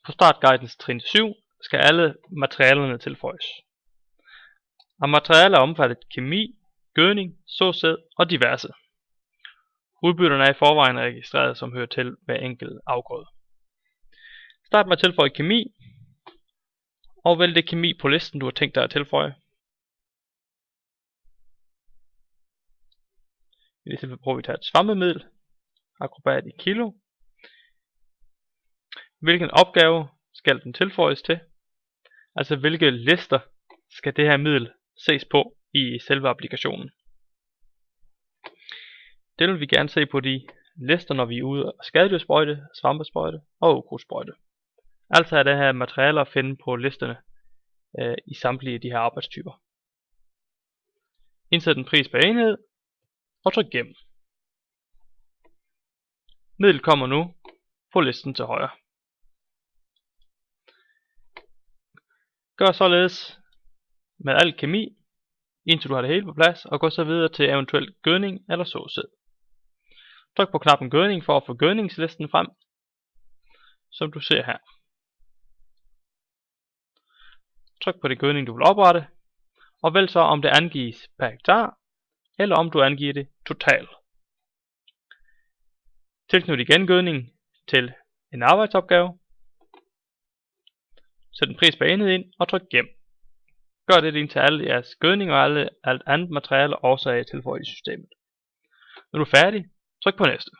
På startguidens trin 7 skal alle materialerne tilføjes. Og materialer er omfattet kemi, gødning, såsæd og diverse. Udbytterne er i forvejen registreret, som hører til hver enkelt afgrøde. Start med at tilføje kemi, og vælg det kemi på listen, du har tænkt dig at tilføje. I det tilfælde prøver vi at tage et svampemiddel, Acrobat i kilo. Hvilken opgave skal den tilføjes til? Altså hvilke lister skal det her middel ses på i selve applikationen. Det vil vi gerne se på de lister, når vi er ude af skadedyrsprøjte, svampesprøjte og ukrudtsprøjte. Altså er det her materialer at finde på listerne i samtlige af de her arbejdstyper. Indsæt en pris per enhed og tryk gem. Middel kommer nu på listen til højre. Gør således med al kemi, indtil du har det hele på plads, og gå så videre til eventuel gødning eller såsæd. Tryk på knappen gødning for at få gødningslisten frem, som du ser her. Tryk på det gødning du vil oprette, og vælg så om det angives per hektar, eller om du angiver det totalt. Tilknyt igen gødning til en arbejdsopgave. Sæt en pris per enhed ind og tryk gem. Gør det indtil alle jeres gødning og alt andet materiale også er tilføjet i systemet. Når du er færdig, tryk på næste.